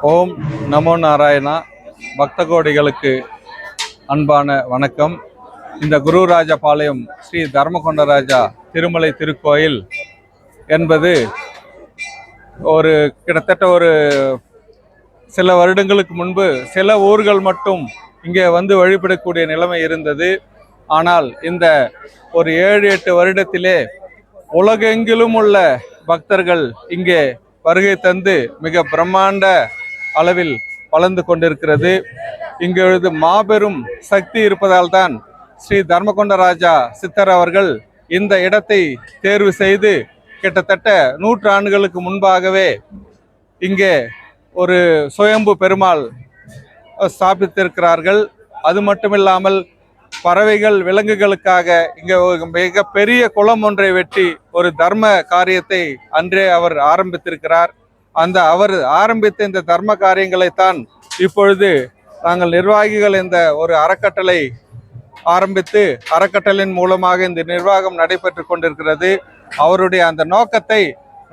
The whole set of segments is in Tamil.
ஓம் நமோ நாராயணா. பக்த கோடிகளுக்கு அன்பான வணக்கம். இந்த குருராஜபாளையம் ஸ்ரீ தர்மகொண்டராஜா திருமலை திருக்கோயில் என்பது கிட்டத்தட்ட சில வருடங்களுக்கு முன்பு சில ஊர்கள் மட்டும் இங்கே வந்து வழிபடக்கூடிய நிலைமை இருந்தது. ஆனால் இந்த 7-8 வருடத்திலே உலகெங்கிலும் உள்ள பக்தர்கள் இங்கே வருகை தந்து மிக பிரம்மாண்ட அளவில் வளர்ந்து கொண்டிருக்கிறது. இங்கு மாபெரும் சக்தி இருப்பதால் தான் ஸ்ரீ தர்மகொண்டராஜா சித்தர் அவர்கள் இந்த இடத்தை தேர்வு செய்து கிட்டத்தட்ட 100 ஆண்டுகளுக்கு முன்பாகவே இங்கே ஒரு சுயம்பு பெருமாள் ஸ்தாபித்திருக்கிறார்கள். அது மட்டுமில்லாமல் பறவைகள் விலங்குகளுக்காக இங்கே மிக பெரிய குளம் ஒன்றை வெட்டி ஒரு தர்ம காரியத்தை அன்றே அவர் ஆரம்பித்திருக்கிறார். அவர் ஆரம்பித்த இந்த தர்ம காரியங்களைத்தான் இப்பொழுது நாங்கள் நிர்வாகிகள் இந்த ஒரு அறக்கட்டளை ஆரம்பித்து அறக்கட்டளையின் மூலமாக இந்த நிர்வாகம் நடைபெற்று கொண்டிருக்கிறது. அவருடைய அந்த நோக்கத்தை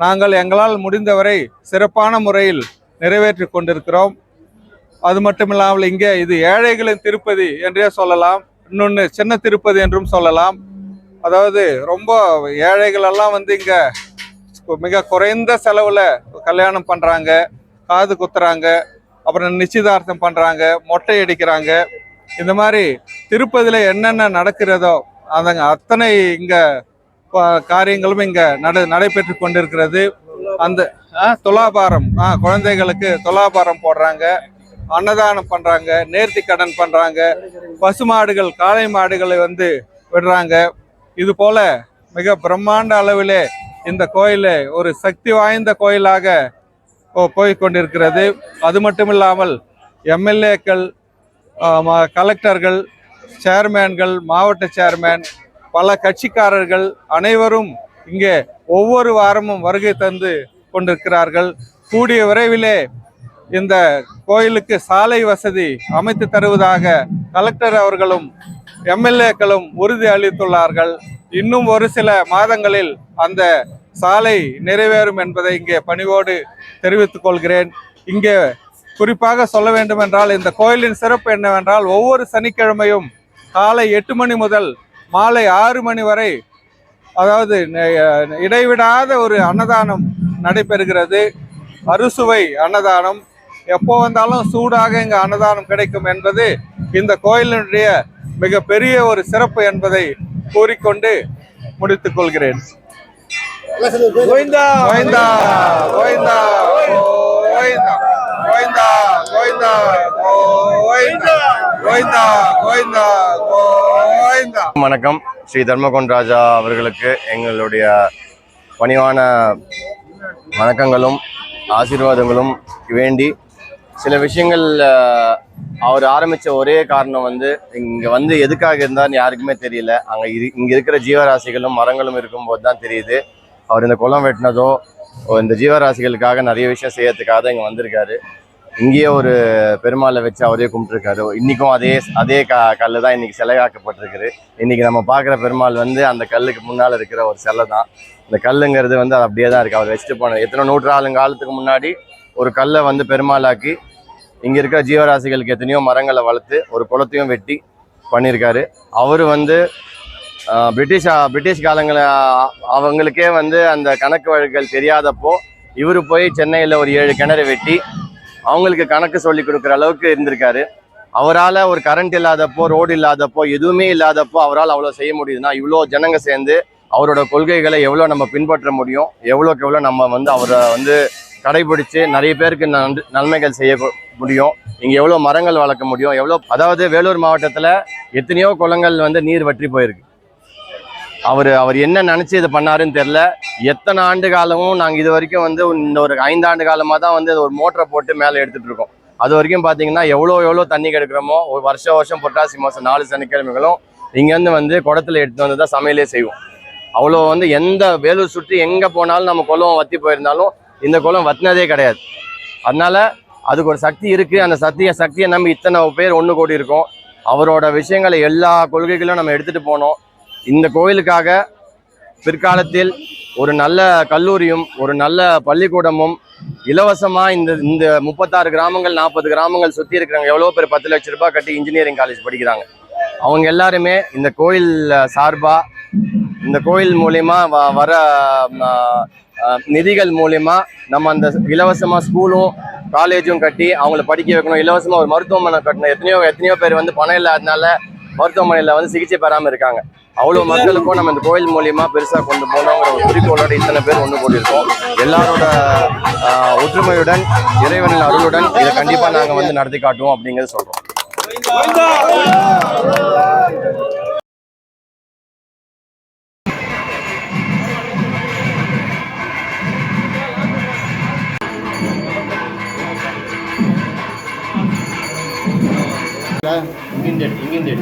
நாங்கள் எங்களால் முடிந்தவரை சிறப்பான முறையில் நிறைவேற்றி கொண்டிருக்கிறோம். அது மட்டுமில்லாமல் இங்கே இது ஏழைகளின் திருப்பதி என்றே சொல்லலாம், இன்னொன்று சின்ன திருப்பதி என்றும் சொல்லலாம். அதாவது ரொம்ப ஏழைகளெல்லாம் இங்கே மிக குறைந்த செலவில் கல்யாணம் பண்ணுறாங்க, காது குத்துறாங்க, அப்புறம் நிச்சயதார்த்தம் பண்ணுறாங்க, மொட்டை அடிக்கிறாங்க. இந்த மாதிரி திருப்பதியில் என்னென்ன நடக்கிறதோ அத்தனை இங்கே காரியங்களும் இங்கே நடைபெற்று கொண்டிருக்கிறது. அந்த துலாபாரம், குழந்தைகளுக்கு துலாபாரம் போடுறாங்க, அன்னதானம் பண்ணுறாங்க, நேர்த்தி கடன் பண்ணுறாங்க, பசுமாடுகள் காளை மாடுகளை விடுறாங்க. இது போல மிக பிரம்மாண்ட அளவிலே இந்த கோயில் ஒரு சக்தி வாய்ந்த கோயிலாக போய்கொண்டிருக்கிறது. அது மட்டுமில்லாமல் எம்எல்ஏக்கள், கலெக்டர்கள், சேர்மேன்கள், மாவட்ட சேர்மேன், பல கட்சிக்காரர்கள் அனைவரும் இங்கே ஒவ்வொரு வாரமும் வருகை தந்து கொண்டிருக்கிறார்கள். கூடிய விரைவிலே இந்த கோயிலுக்கு சாலை வசதி அமைத்து தருவதாக கலெக்டர் அவர்களும் எம்எல்ஏக்களும் உறுதி அளித்துள்ளார்கள். இன்னும் ஒரு சில மாதங்களில் அந்த சாலை நிறைவேறும் என்பதை இங்கே பணிவோடு தெரிவித்துக் கொள்கிறேன். இங்கே குறிப்பாக சொல்ல வேண்டும் என்றால் இந்த கோயிலின் சிறப்பு என்னவென்றால் ஒவ்வொரு சனிக்கிழமையும் காலை 8 மணி முதல் மாலை 6 மணி வரை, அதாவது இடைவிடாத ஒரு அன்னதானம் நடைபெறுகிறது. அறுசுவை அன்னதானம், எப்போ வந்தாலும் சூடாக இங்கே அன்னதானம் கிடைக்கும் என்பது இந்த கோயிலினுடைய மிக பெரிய ஒரு சிறப்பு என்பதை கூறிக்கொண்டு முடித்துக் கொள்கிறேன். கோவிந்தா கோவிந்தா கோவிந்தா கோவிந்தா கோவிந்தா கோவிந்தா கோவிந்தா கோவிந்தா கோவிந்தா. வணக்கம். ஸ்ரீ தர்மகொண்டராஜா அவர்களுக்கு எங்களுடைய பணிவான வணக்கங்களும் ஆசீர்வாதங்களும் வேண்டி சில விஷயங்கள் அவர் ஆரம்பித்த ஒரே காரணம் இங்கே எதுக்காக இருந்தார்னு யாருக்குமே தெரியல. இங்கே இருக்கிற ஜீவராசிகளும் மரங்களும் இருக்கும்போது தான் தெரியுது. அவர் இந்த குளம் வெட்டினதோ இந்த ஜீவராசிகளுக்காக நிறைய விஷயம் செய்யறதுக்காக தான் இங்கே வந்திருக்காரு. இங்கேயே ஒரு பெருமாளை வச்சு அவரே கும்பிட்டுருக்காரு. இன்றைக்கும் அதே கல் தான் இன்றைக்கி சிலையாக்கப்பட்டிருக்குது. இன்றைக்கி நம்ம பார்க்குற பெருமாள் அந்த கல்லுக்கு முன்னால் இருக்கிற ஒரு சிலை தான். இந்த கல்லுங்கிறது அது அப்படியே தான் இருக்குது. அவர் வச்சுட்டு போன எத்தனை 100 காலத்துக்கு முன்னாடி ஒரு கல்லை பெருமாளாக்கி இங்கே இருக்கிற ஜீவராசிகளுக்கு எத்தனையோ மரங்களை வளர்த்து ஒரு குளத்தையும் வெட்டி பண்ணியிருக்காரு. அவர் பிரிட்டிஷ் காலங்களில் அவங்களுக்கே அந்த கணக்கு வழக்குகள் தெரியாதப்போ இவர் போய் சென்னையில் ஒரு 7 கிணறு வெட்டி அவங்களுக்கு கணக்கு சொல்லி கொடுக்குற அளவுக்கு இருந்திருக்காரு. அவரால் ஒரு கரண்ட் இல்லாதப்போ, ரோடு இல்லாதப்போ, எதுவுமே இல்லாதப்போ அவரால் அவ்வளோ செய்ய முடியுதுன்னா இவ்வளோ ஜனங்க சேர்ந்து அவரோட கொள்கைகளை எவ்வளோ நம்ம பின்பற்ற முடியும், எவ்வளோக்கு எவ்வளோ நம்ம அவரை கடைபிடிச்சு நிறைய பேருக்கு நன்மைகள் செய்ய முடியும், இங்கே எவ்வளோ மரங்கள் வளர்க்க முடியும், அதாவது வேலூர் மாவட்டத்தில் எத்தனையோ குளங்கள் நீர் வற்றி போயிருக்கு. அவர் என்ன நினச்சி இதை பண்ணாருன்னு தெரில. எத்தனை ஆண்டு காலமும் நாங்கள் இது வரைக்கும் இந்த ஒரு 5 ஆண்டு காலமாக தான் ஒரு மோட்டரை போட்டு மேலே எடுத்துகிட்டு இருக்கோம். அது வரைக்கும் பார்த்தீங்கன்னா எவ்வளோ தண்ணி கிடைக்கிறோமோ ஒரு வருஷம் புரட்டாசி மாதம் 4 சனிக்கிழமைகளும் இங்கேருந்து குடத்தில் எடுத்து தான் சமையலே செய்வோம். அவ்வளோ எந்த வேலூர் சுற்றி எங்கே போனாலும் நம்ம குளம் வற்றி போயிருந்தாலும் இந்த குளம் வற்றினதே கிடையாது. அதனால அதுக்கு ஒரு சக்தி இருக்குது. அந்த சக்தியை நம்பி இத்தனை பேர் ஒன்று கூடி இருக்கோம். அவரோட விஷயங்களை எல்லா கொள்கைகளும் நம்ம எடுத்துகிட்டு போனோம். இந்த கோயிலுக்காக பிற்காலத்தில் ஒரு நல்ல கல்லூரியும் ஒரு நல்ல பள்ளிக்கூடமும் இலவசமா இந்த இந்த 36 கிராமங்கள் 40 கிராமங்கள் சுத்தி இருக்கிறவங்க எவ்வளோ பேர் 10 லட்சம் ரூபாய் கட்டி இன்ஜினியரிங் காலேஜ் படிக்கிறாங்க. அவங்க எல்லாருமே இந்த கோயில் சார்பா இந்த கோயில் மூலியமா வர நிதிகள் மூலியமா நம்ம அந்த இலவசமா ஸ்கூலும் காலேஜும் கட்டி அவங்கள படிக்க வைக்கணும். இலவசமா ஒரு மருத்துவமனை கட்டணும். எத்தனையோ பேர் வந்து பணம் இல்லாதனால மருத்துவமனையில வந்து சிகிச்சை பெறாம இருக்காங்க. அவ்வளோ மக்களுக்கும் நம்ம இந்த கோயில் மூலியமா பெருசா கொண்டு போகணுங்கிற ஒரு குறிக்கோளோட இத்தனை பேர் ஒன்று கூடியிருக்கோம். எல்லாரோட ஒற்றுமையுடன் இறைவனின் அருளுடன் இதை கண்டிப்பா நாங்க வந்து நடத்தி காட்டுவோம் அப்படிங்கிறது சொல்றோம். இங்கிருந்து